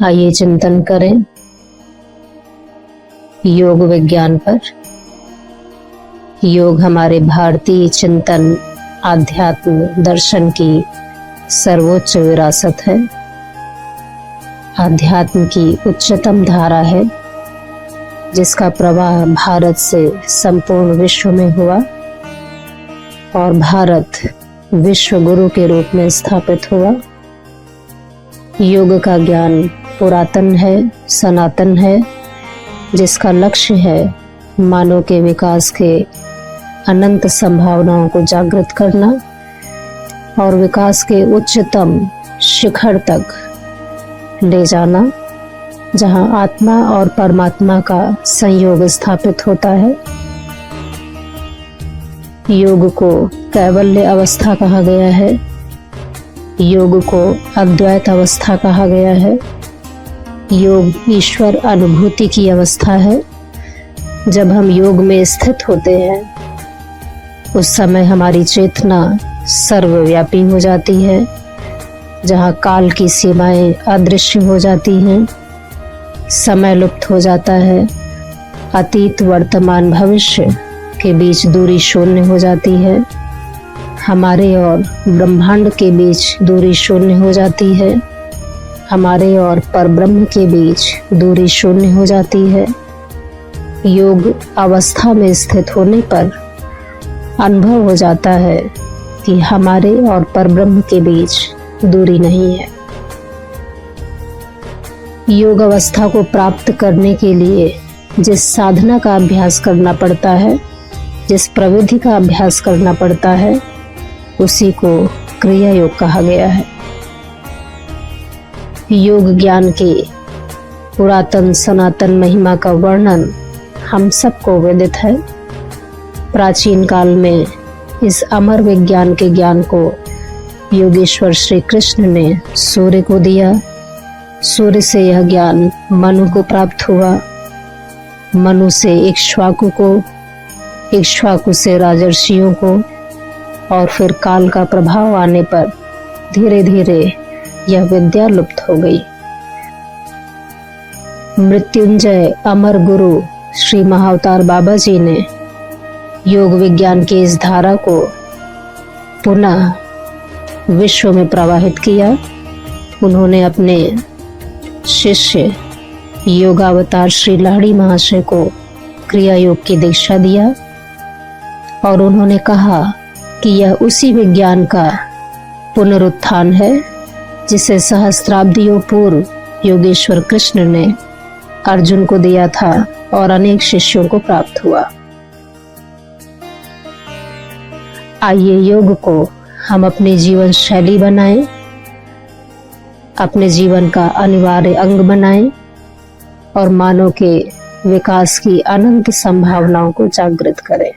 आइए चिंतन करें योग विज्ञान पर। योग हमारे भारतीय चिंतन आध्यात्म दर्शन की सर्वोच्च विरासत है। आध्यात्म की उच्चतम धारा है जिसका प्रवाह भारत से संपूर्ण विश्व में हुआ और भारत विश्व गुरु के रूप में स्थापित हुआ। योग का ज्ञान पुरातन है, सनातन है, जिसका लक्ष्य है मानव के विकास के अनंत संभावनाओं को जागृत करना और विकास के उच्चतम शिखर तक ले जाना, जहां आत्मा और परमात्मा का संयोग स्थापित होता है। योग को कैवल्य अवस्था कहा गया है, योग को अद्वैत अवस्था कहा गया है। योग ईश्वर अनुभूति की अवस्था है। जब हम योग में स्थित होते हैं उस समय हमारी चेतना सर्वव्यापी हो जाती है, जहाँ काल की सीमाएं अदृश्य हो जाती हैं, समय लुप्त हो जाता है, अतीत वर्तमान भविष्य के बीच दूरी शून्य हो जाती है, हमारे और ब्रह्मांड के बीच दूरी शून्य हो जाती है, हमारे और परब्रह्म के बीच दूरी शून्य हो जाती है। योग अवस्था में स्थित होने पर अनुभव हो जाता है कि हमारे और परब्रह्म के बीच दूरी नहीं है। योग अवस्था को प्राप्त करने के लिए जिस साधना का अभ्यास करना पड़ता है, जिस प्रविधि का अभ्यास करना पड़ता है, उसी को क्रिया योग कहा गया है। योग ज्ञान के पुरातन सनातन महिमा का वर्णन हम सबको विदित है। प्राचीन काल में इस अमर विज्ञान के ज्ञान को योगेश्वर श्री कृष्ण ने सूर्य को दिया। सूर्य से यह ज्ञान मनु को प्राप्त हुआ, मनु से इक्ष्वाकु को, इक्ष्वाकु से राजर्षियों को, और फिर काल का प्रभाव आने पर धीरे धीरे यह विद्या लुप्त हो गई। मृत्युंजय अमर गुरु श्री महाअवतार बाबा जी ने योग विज्ञान की इस धारा को पुनः विश्व में प्रवाहित किया। उन्होंने अपने शिष्य योगावतार श्री लाहिड़ी महाशय को क्रिया योग की दीक्षा दिया और उन्होंने कहा कि यह उसी विज्ञान का पुनरुत्थान है जिसे सहस्त्राब्दियों पूर्व योगेश्वर कृष्ण ने अर्जुन को दिया था और अनेक शिष्यों को प्राप्त हुआ। आइए योग को हम अपनी जीवन शैली बनाएं, अपने जीवन का अनिवार्य अंग बनाएं और मानव के विकास की अनंत संभावनाओं को जागृत करें।